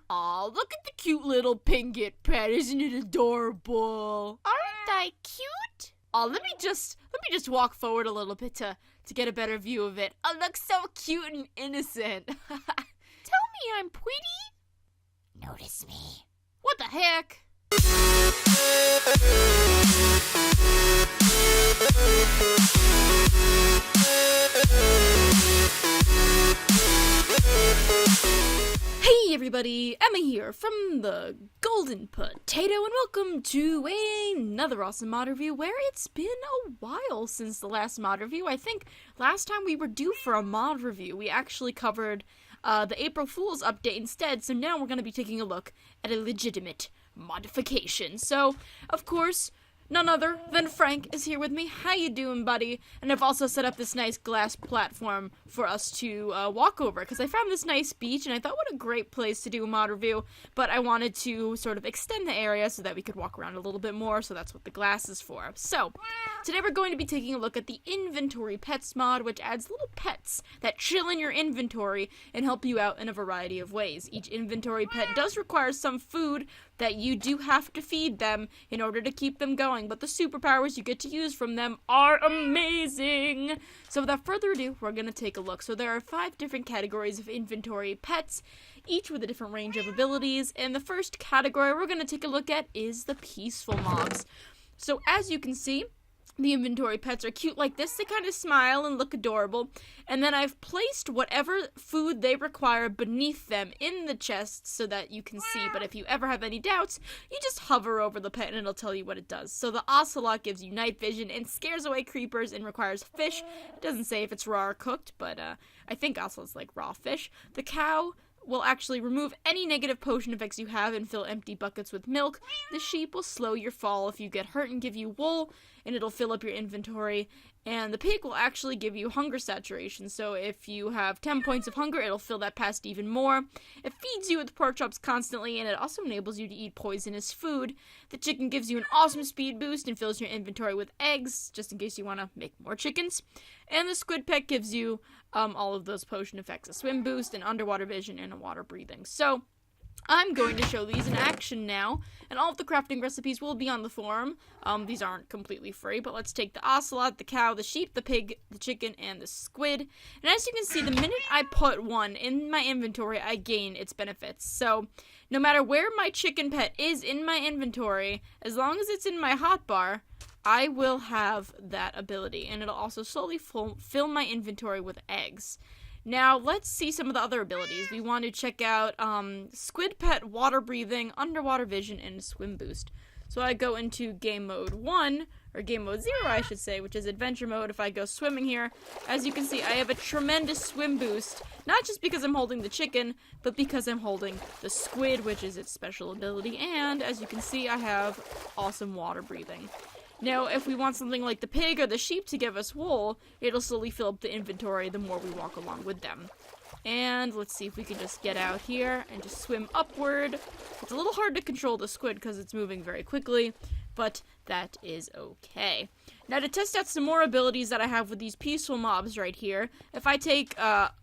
Aw, look at the cute little Pingit pet. Isn't it adorable? Aren't I cute? Aw, let me just walk forward a little bit to get a better view of it. Oh, looks so cute and innocent. Tell me I'm pretty. Notice me. What the heck? Hey everybody, Emma here from the Golden Potato, and welcome to another awesome mod review where it's been a while since the last mod review. I think last time we were due for a mod review, we actually covered the April Fool's update instead, so now we're going to be taking a look at a legitimate modification. So, of course, none other than Frank is here with me. How you doing, buddy? And I've also set up this nice glass platform for us to walk over, because I found this nice beach, and I thought what a great place to do a mod review, but I wanted to sort of extend the area so that we could walk around a little bit more, so that's what the glass is for. So, today we're going to be taking a look at the Inventory Pets mod, which adds little pets that chill in your inventory and help you out in a variety of ways. Each inventory pet does require some food that you do have to feed them in order to keep them going, but the superpowers you get to use from them are amazing! So without further ado, we're going to take a look. So there are 5 different categories of inventory pets, each with a different range of abilities, and the first category we're going to take a look at is the peaceful mobs. So as you can see, the inventory pets are cute like this. They kind of smile and look adorable. And then I've placed whatever food they require beneath them in the chest so that you can see. But if you ever have any doubts, you just hover over the pet and it'll tell you what it does. So the ocelot gives you night vision and scares away creepers and requires fish. It doesn't say if it's raw or cooked, but I think ocelots like raw fish. The cow will actually remove any negative potion effects you have and fill empty buckets with milk. The sheep will slow your fall if you get hurt and give you wool, and it'll fill up your inventory. And the pig will actually give you hunger saturation, so if you have 10 points of hunger, it'll fill that past even more. It feeds you with pork chops constantly, and it also enables you to eat poisonous food. The chicken gives you an awesome speed boost and fills your inventory with eggs, just in case you want to make more chickens. And the squid pet gives you all of those potion effects, a swim boost, an underwater vision, and a water breathing. So, I'm going to show these in action now, and all of the crafting recipes will be on the forum. These aren't completely free, but let's take the ocelot, the cow, the sheep, the pig, the chicken, and the squid. And as you can see, the minute I put one in my inventory, I gain its benefits. So, no matter where my chicken pet is in my inventory, as long as it's in my hotbar, I will have that ability, and it'll also slowly fill my inventory with eggs. Now, let's see some of the other abilities. We want to check out Squid Pet, Water Breathing, Underwater Vision, and Swim Boost. So I go into Game Mode 1, or Game Mode 0, I should say, which is Adventure Mode. If I go swimming here, as you can see, I have a tremendous swim boost. Not just because I'm holding the chicken, but because I'm holding the squid, which is its special ability. And, as you can see, I have awesome water breathing. Now, if we want something like the pig or the sheep to give us wool, it'll slowly fill up the inventory the more we walk along with them. And let's see if we can just get out here and just swim upward. It's a little hard to control the squid because it's moving very quickly, but that is okay. Now, to test out some more abilities that I have with these peaceful mobs right here, if I take a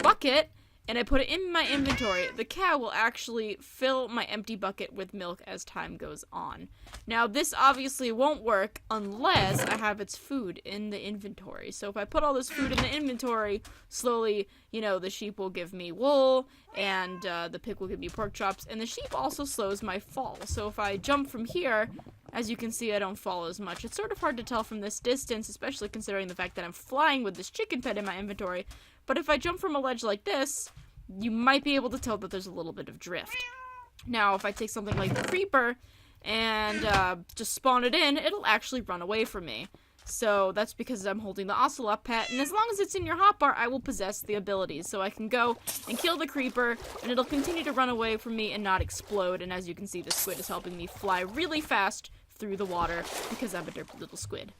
bucket and I put it in my inventory, the cow will actually fill my empty bucket with milk as time goes on. Now, this obviously won't work unless I have its food in the inventory. So if I put all this food in the inventory, slowly, the sheep will give me wool, and the pig will give me pork chops, and the sheep also slows my fall. So if I jump from here, as you can see, I don't fall as much. It's sort of hard to tell from this distance, especially considering the fact that I'm flying with this chicken pet in my inventory. But if I jump from a ledge like this, you might be able to tell that there's a little bit of drift. Now, if I take something like the creeper and just spawn it in, it'll actually run away from me. So that's because I'm holding the ocelot pet, and as long as it's in your hotbar, I will possess the abilities. So I can go and kill the creeper, and it'll continue to run away from me and not explode. And as you can see, the squid is helping me fly really fast through the water because I'm a derpy little squid.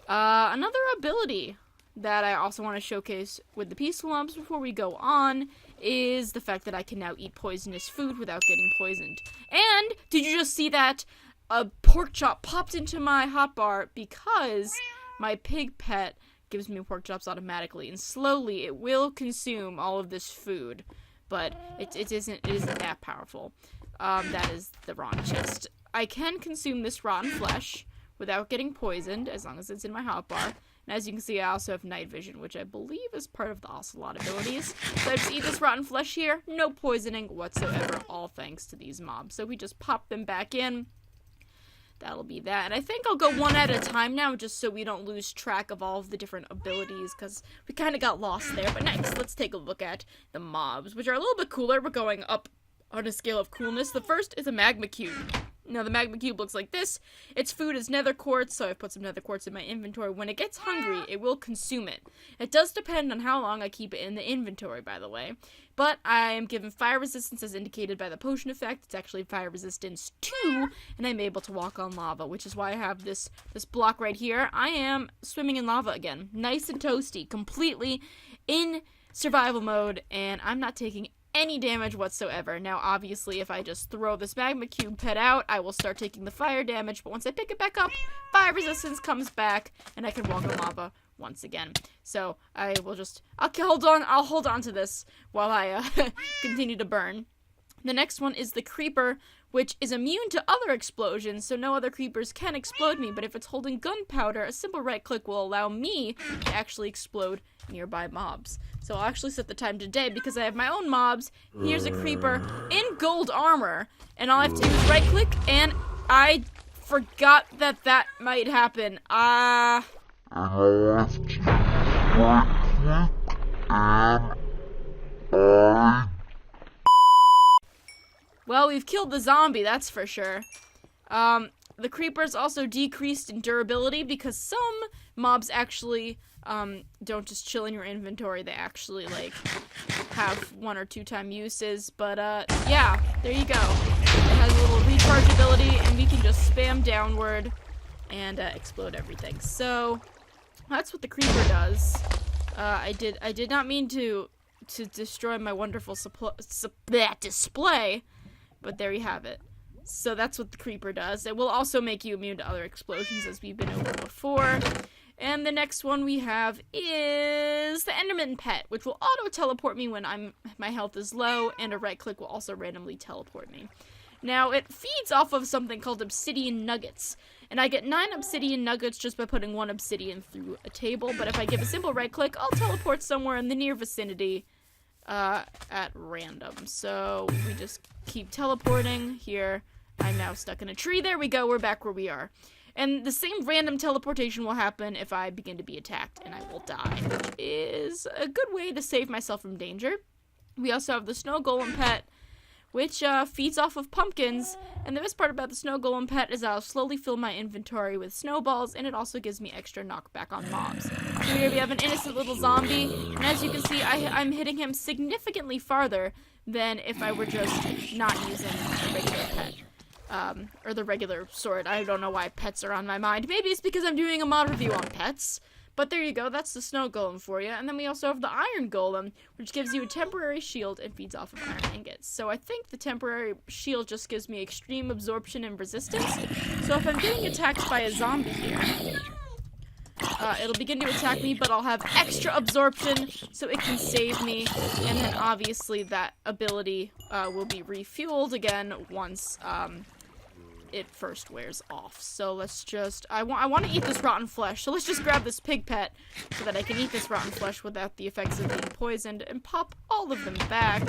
Another ability that I also want to showcase with the peaceful mobs before we go on is the fact that I can now eat poisonous food without getting poisoned. And did you just see that? A pork chop popped into my hotbar because my pig pet gives me pork chops automatically, and slowly it will consume all of this food. but it isn't that powerful. That is the wrong chest. I can consume this rotten flesh without getting poisoned, as long as it's in my hotbar. And as you can see, I also have night vision, which I believe is part of the ocelot abilities. So I just eat this rotten flesh here, no poisoning whatsoever, all thanks to these mobs. So we just pop them back in. That'll be that. And I think I'll go one at a time now, just so we don't lose track of all of the different abilities, because we kind of got lost there. But next, let's take a look at the mobs, which are a little bit cooler. We're going up on a scale of coolness. The first is a magma cube. Now, the magma cube looks like this. Its food is nether quartz, so I've put some nether quartz in my inventory. When it gets hungry, it will consume it. It does depend on how long I keep it in the inventory, by the way. But I am given fire resistance as indicated by the potion effect. It's actually fire resistance 2, and I'm able to walk on lava, which is why I have this block right here. I am swimming in lava again. Nice and toasty, completely in survival mode, and I'm not taking any damage whatsoever. Now, obviously, if I just throw this magma cube pet out, I will start taking the fire damage, but once I pick it back up, fire resistance comes back, and I can walk on lava once again. So, I'll hold on to this while I continue to burn. The next one is the creeper, which is immune to other explosions, so no other creepers can explode me, but if it's holding gunpowder, a simple right click will allow me to actually explode nearby mobs. So I'll actually set the time today because I have my own mobs. Here's a creeper in gold armor, and all I have to do is right click, and I forgot that might happen. Well, we've killed the zombie, that's for sure. The creepers also decreased in durability because some mobs actually don't just chill in your inventory. They actually, like, have 1 or 2 time uses. But, yeah, there you go. It has a little recharge ability, and we can just spam downward and explode everything. So, that's what the creeper does. I did not mean to destroy my wonderful display, but there you have it. So that's what the creeper does. It will also make you immune to other explosions, as we've been over before. And the next one we have is the Enderman pet, which will auto-teleport me when my health is low, and a right click will also randomly teleport me. Now, it feeds off of something called obsidian nuggets, and I get 9 obsidian nuggets just by putting 1 obsidian through a table, but if I give a simple right click, I'll teleport somewhere in the near vicinity at random. So we just keep teleporting here. I'm now stuck in a tree. There we go. We're back where we are. And the same random teleportation will happen if I begin to be attacked, and I will die, which is a good way to save myself from danger. We also have the snow golem pet, which feeds off of pumpkins. And the best part about the snow golem pet is I'll slowly fill my inventory with snowballs, and it also gives me extra knockback on mobs. So here we have an innocent little zombie, and as you can see, I'm hitting him significantly farther than if I were just not using a regular pet. Or the regular sword. I don't know why pets are on my mind. Maybe it's because I'm doing a mod review on pets. But there you go, that's the snow golem for you. And then we also have the iron golem, which gives you a temporary shield and feeds off of iron ingots. So I think the temporary shield just gives me extreme absorption and resistance. So if I'm getting attacked by a zombie here, it'll begin to attack me, but I'll have extra absorption so it can save me. And then obviously that ability will be refueled again once it first wears off. So let's just, I want to eat this rotten flesh, so let's just grab this pig pet so that I can eat this rotten flesh without the effects of being poisoned, and pop all of them back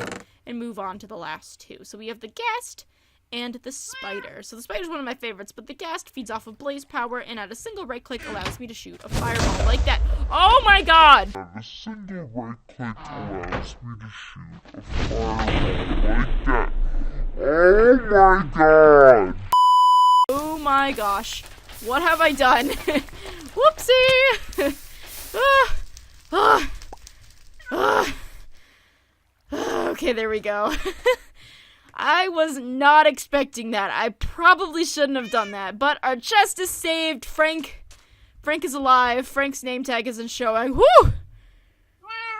and move on to the last 2. So we have the ghast and the spider. So the spider's one of my favorites, but the ghast feeds off of blaze power, and at a single right click allows me to shoot a fireball like that. Oh my god! A single right click allows me to shoot a fireball like that. Oh my god! Oh my gosh. What have I done? Whoopsie! Okay, there we go. I was not expecting that. I probably shouldn't have done that, but our chest is saved. Frank is alive. Frank's name tag isn't showing. Woo!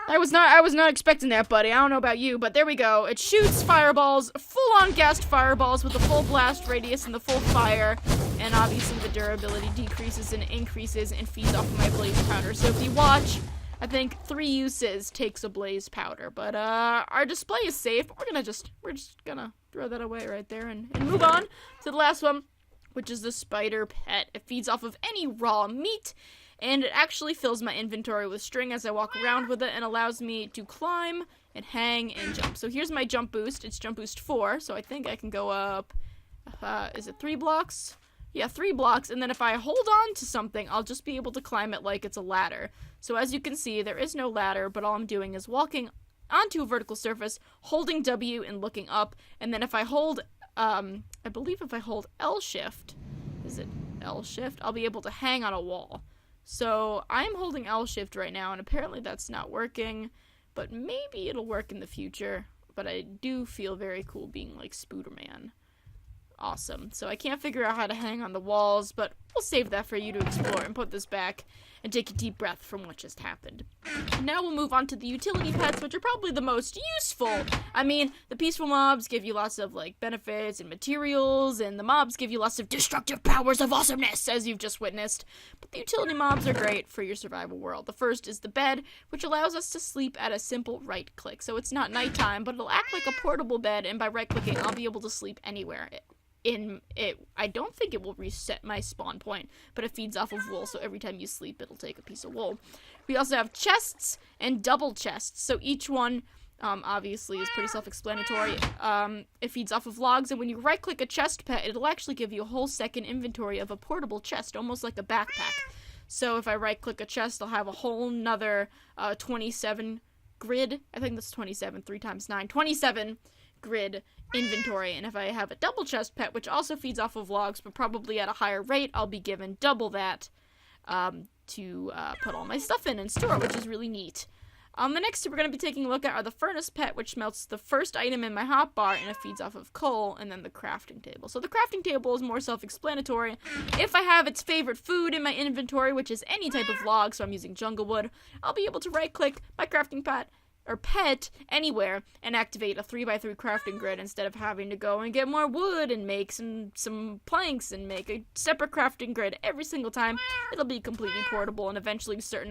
I was not expecting that, buddy. I don't know about you, but there we go. It shoots fireballs, full-on ghast fireballs with the full blast radius and the full fire, and obviously the durability decreases and increases and feeds off of my blaze powder. So if you watch, I think 3 uses takes a blaze powder, but our display is safe. We're just gonna throw that away right there and move on to the last one, which is the spider pet. It feeds off of any raw meat, and it actually fills my inventory with string as I walk around with it and allows me to climb and hang and jump. So here's my jump boost. It's jump boost 4, so I think I can go up, is it 3 blocks? Yeah, 3 blocks, and then if I hold on to something, I'll just be able to climb it like it's a ladder. So as you can see, there is no ladder, but all I'm doing is walking onto a vertical surface, holding W and looking up, and then if I hold, I believe if I hold L shift, is it L shift? I'll be able to hang on a wall. So I'm holding L shift right now, and apparently that's not working, but maybe it'll work in the future. But I do feel very cool being like Spooderman. Awesome. So I can't figure out how to hang on the walls, but we'll save that for you to explore and put this back and take a deep breath from what just happened. Now we'll move on to the utility pets, which are probably the most useful. I mean, the peaceful mobs give you lots of, like, benefits and materials, and the mobs give you lots of destructive powers of awesomeness, as you've just witnessed. But the utility mobs are great for your survival world. The first is the bed, which allows us to sleep at a simple right click. So it's not nighttime, but it'll act like a portable bed, and by right clicking, I'll be able to sleep anywhere. I don't think it will reset my spawn point, but it feeds off of wool, so every time you sleep, it'll take a piece of wool. We also have chests and double chests, so each one, obviously, is pretty self-explanatory. It feeds off of logs, and when you right-click a chest pet, it'll actually give you a whole second inventory of a portable chest, almost like a backpack. So if I right-click a chest, I'll have a whole nother 27 grid. I think that's 27, 3 times 9. 27 grid inventory, and if I have a double chest pet, which also feeds off of logs, but probably at a higher rate, I'll be given double that to put all my stuff in and store, which is really neat. The next two we're going to be taking a look at are the furnace pet, which melts the first item in my hotbar, and it feeds off of coal, and then the crafting table. So the crafting table is more self-explanatory. If I have its favorite food in my inventory, which is any type of log, so I'm using jungle wood, I'll be able to right-click my crafting pet anywhere and activate a 3x3 crafting grid instead of having to go and get more wood and make some planks and make a separate crafting grid every single time. It'll be completely portable, and eventually a certain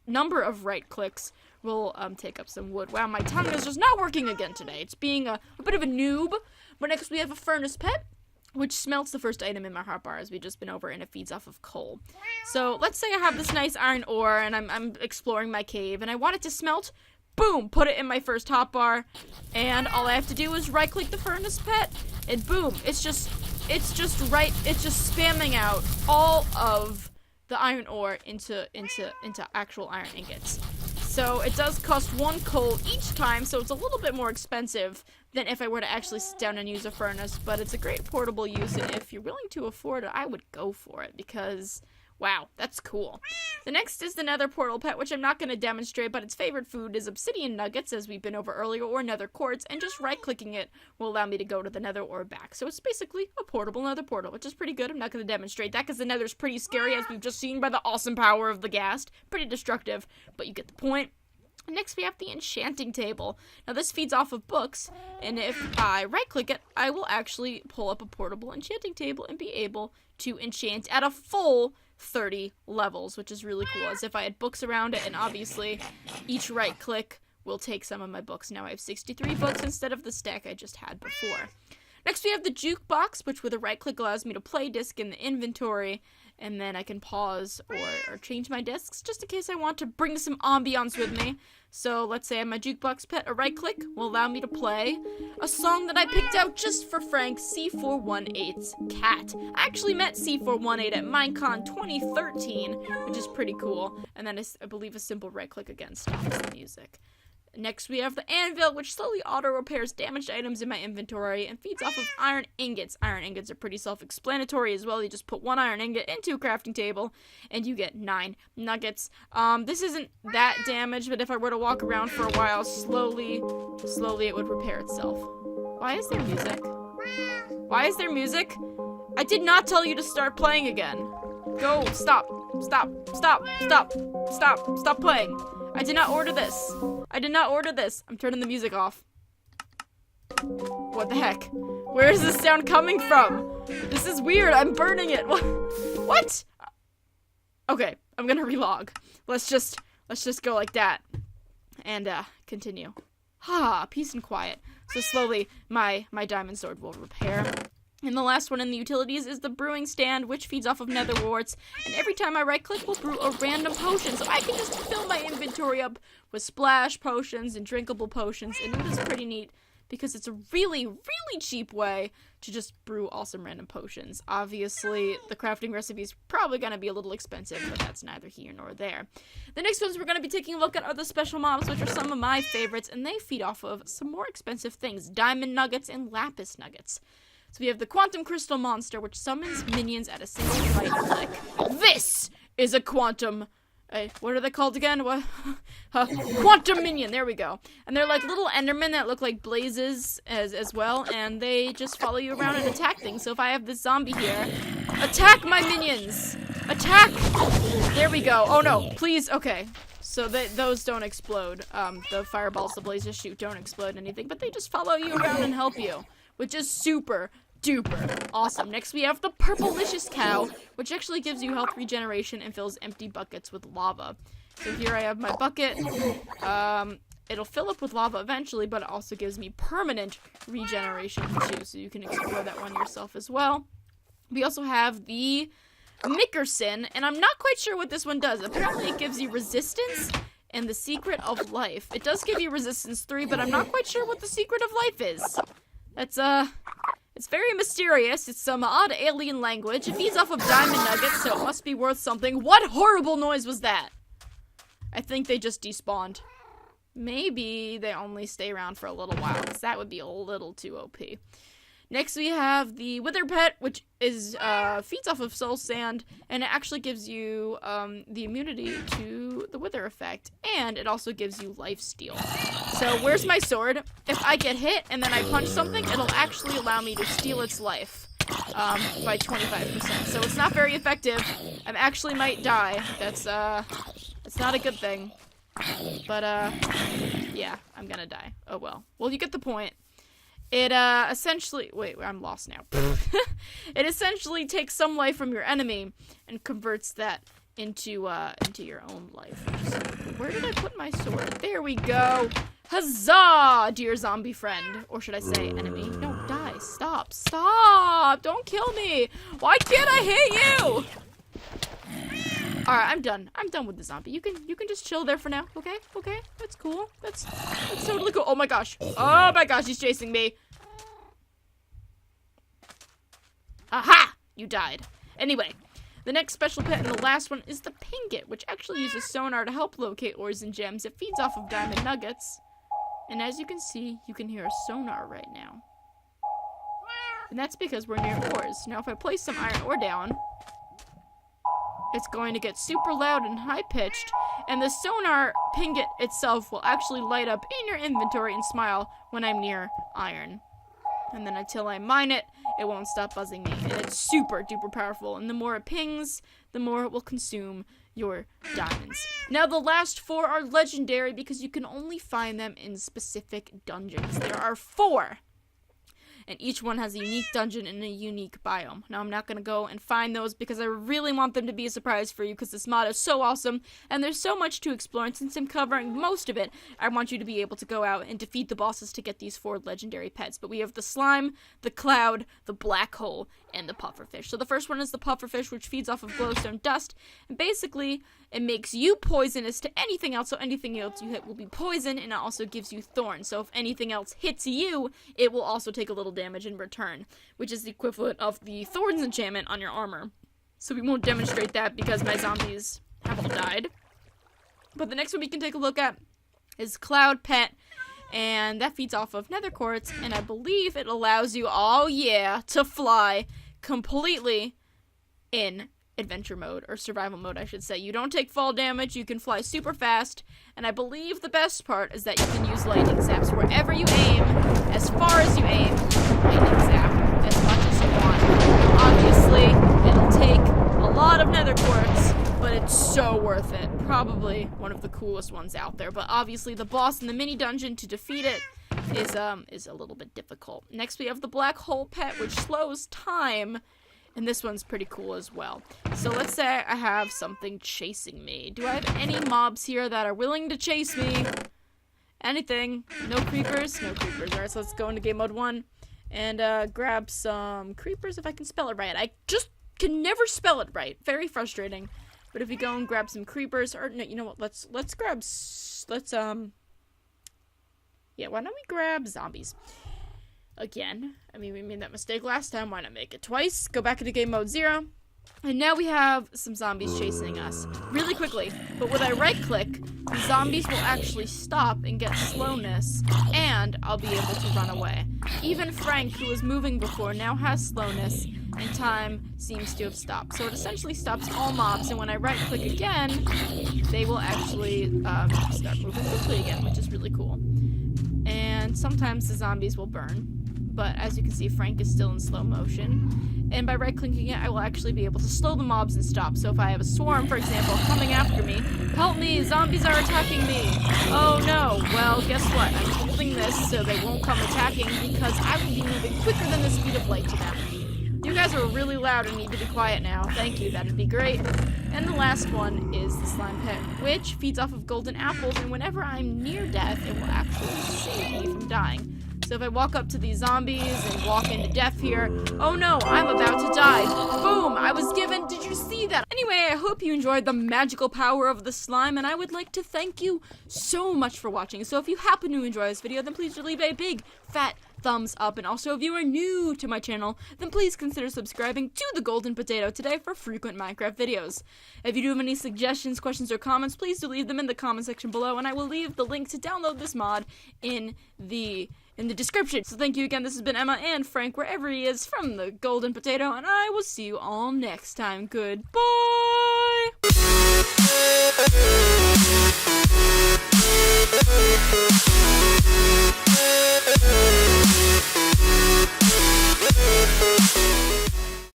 number of right clicks will take up some wood. Wow, my tongue is just not working again today. It's being a bit of a noob. But next we have a furnace pet, which smelts the first item in my hotbar, as we've just been over, and it feeds off of coal. So let's say I have this nice iron ore and I'm exploring my cave and I want it to smelt. Boom! Put it in my first hotbar, and all I have to do is right-click the furnace pet, and boom! It's just spamming out all of the iron ore into actual iron ingots. So it does cost 1 coal each time, so it's a little bit more expensive than if I were to actually sit down and use a furnace, but it's a great portable use, and if you're willing to afford it, I would go for it, because wow, that's cool. The next is the nether portal pet, which I'm not going to demonstrate, but its favorite food is obsidian nuggets, as we've been over earlier, or nether quartz, and just right-clicking it will allow me to go to the nether or back. So it's basically a portable nether portal, which is pretty good. I'm not going to demonstrate that, because the nether's pretty scary, as we've just seen by the awesome power of the ghast. Pretty destructive, but you get the point. Next, we have the enchanting table. Now, this feeds off of books, and if I right-click it, I will actually pull up a portable enchanting table and be able to enchant at a full 30 levels, which is really cool, as if I had books around it, and obviously each right click will take some of my books. Now I have 63 books instead of the stack I just had before. Next we have the jukebox, which with a right click allows me to play disc in the inventory, and then I can pause or change my discs just in case I want to bring some ambiance with me. So let's say I'm my jukebox pet, a right click will allow me to play a song that I picked out just for Frank, C418's Cat. I actually met C418 at Minecon 2013, which is pretty cool. And then I believe a simple right click again stops the music. Next we have the anvil, which slowly auto-repairs damaged items in my inventory and feeds off of iron ingots. Iron ingots are pretty self-explanatory as well. You just put 1 iron ingot into a crafting table and you get 9 nuggets. This isn't that damaged, but if I were to walk around for a while, slowly it would repair itself. Why is there music? Why is there music? I did not tell you to start playing again. Go, stop playing. I did not order this. I'm turning the music off. What the heck? Where is this sound coming from? This is weird. I'm burning it. What? Okay, I'm gonna relog. Let's just let's just go like that. And, continue. Peace and quiet. So slowly, my diamond sword will repair. And the last one in the utilities is the brewing stand, which feeds off of nether warts. And every time I right-click, we'll brew a random potion. So I can just fill my inventory up with splash potions and drinkable potions. And it is pretty neat because it's a really, really cheap way to just brew awesome random potions. Obviously, the crafting recipe is probably going to be a little expensive, but that's neither here nor there. The next ones we're going to be taking a look at are the special mobs, which are some of my favorites, and they feed off of some more expensive things, diamond nuggets and lapis nuggets. So we have the Quantum Crystal Monster, which summons minions at a single right click. This is a quantum... what are they called again? What? Quantum minion, there we go. And they're like little endermen that look like blazes as well, and they just follow you around and attack things. So if I have this zombie here, attack my minions! Attack! There we go. Oh no, please, okay. So those don't explode. The fireballs the blazes shoot don't explode anything, but they just follow you around and help you, which is super duper awesome. Next we have the Purplicious Cow, which actually gives you health regeneration and fills empty buckets with lava. So here I have my bucket. It'll fill up with lava eventually, but it also gives me permanent regeneration too, so you can explore that one yourself as well. We also have the Nickerson, and I'm not quite sure what this one does. Apparently it gives you resistance and the secret of life. It does give you resistance 3, but I'm not quite sure what the secret of life is. That's, it's very mysterious. It's some odd alien language. It feeds off of diamond nuggets, so it must be worth something. What horrible noise was that? I think they just despawned. Maybe they only stay around for a little while, because that would be a little too OP. Next we have the Wither Pet, which is feeds off of soul sand, and it actually gives you the immunity to the wither effect, and it also gives you lifesteal. So where's my sword? If I get hit and then I punch something, it'll actually allow me to steal its life by 25%. So it's not very effective. I actually might die. That's not a good thing. But yeah, I'm gonna die. Oh well. Well, you get the point. It, essentially... Wait, I'm lost now. It essentially takes some life from your enemy and converts that into your own life. Where did I put my sword? There we go! Huzzah, dear zombie friend. Or should I say enemy? No, die. Stop. Stop! Don't kill me! Why can't I hit you? Alright, I'm done. I'm done with the zombie. You can just chill there for now, okay? Okay? That's cool. That's totally cool. Oh my gosh. Oh my gosh, he's chasing me. Aha! You died. Anyway, the next special pet and the last one is the Pinget, which actually uses sonar to help locate ores and gems. It feeds off of diamond nuggets. And as you can see, you can hear a sonar right now. And that's because we're near ores. Now if I place some iron ore down, it's going to get super loud and high-pitched, and the sonar Pinget itself will actually light up in your inventory and smile when I'm near iron. And then until I mine it, it won't stop buzzing me. And it's super duper powerful, and the more it pings, the more it will consume your diamonds. Now the last 4 are legendary because you can only find them in specific dungeons. There are 4. And each one has a unique dungeon and a unique biome. Now, I'm not going to go and find those because I really want them to be a surprise for you because this mod is so awesome and there's so much to explore. And since I'm covering most of it, I want you to be able to go out and defeat the bosses to get these 4 legendary pets. But we have the slime, the cloud, the black hole, and the pufferfish. So the first one is the pufferfish, which feeds off of glowstone dust. And basically, it makes you poisonous to anything else. So anything else you hit will be poison, and it also gives you thorns. So if anything else hits you, it will also take a little damage in return, which is the equivalent of the thorns enchantment on your armor. So we won't demonstrate that because my zombies have all died. But the next one we can take a look at is Cloud Pet, and that feeds off of nether quartz, and I believe it allows you, oh yeah, to fly completely in adventure mode, or survival mode, I should say. You don't take fall damage, you can fly super fast, and I believe the best part is that you can use lightning zaps wherever you aim, as far as you aim, lightning zap as much as you want. Obviously, it'll take a lot of nether quartz, but it's so worth it. Probably one of the coolest ones out there, but obviously the boss in the mini dungeon to defeat it is a little bit difficult. Next we have the black hole pet, which slows time And this one's pretty cool as well. So let's say I have something chasing me. Do I have any mobs here that are willing to chase me? Anything? No creepers? No creepers. Alright, so let's go into game mode 1 and grab some creepers if I can spell it right. I just can never spell it right. Very frustrating. But if we go and grab some creepers, or no, you know what? Let's grab yeah, why don't we grab zombies? Again, I mean, we made that mistake last time. Why not make it twice? Go back into game mode 0. And now we have some zombies chasing us really quickly. But when I right-click, the zombies will actually stop and get slowness, and I'll be able to run away. Even Frank, who was moving before, now has slowness, and time seems to have stopped. So it essentially stops all mobs, and when I right-click again, they will actually start moving quickly again, which is really cool. And sometimes the zombies will burn, but as you can see, Frank is still in slow motion. And by right-clicking it, I will actually be able to slow the mobs and stop. So if I have a swarm, for example, coming after me, help me, zombies are attacking me. Oh no, well, guess what? I'm holding this so they won't come attacking because I will be moving quicker than the speed of light to them. You guys are really loud and need to be quiet now. Thank you, that'd be great. And the last one is the slime pit, which feeds off of golden apples, and whenever I'm near death, it will actually save me from dying. So if I walk up to these zombies and walk into death here, oh no, I'm about to die. Boom, I was given, did you see that? Anyway, I hope you enjoyed the magical power of the slime, and I would like to thank you so much for watching. So if you happen to enjoy this video, then please leave a big, fat thumbs up. And also, if you are new to my channel, then please consider subscribing to the Golden Potato today for frequent Minecraft videos. If you do have any suggestions, questions, or comments, please do leave them in the comment section below, and I will leave the link to download this mod in the description. So thank you again. This has been Emma and Frank, wherever he is, from the Golden Potato, and I will see you all next time. Goodbye!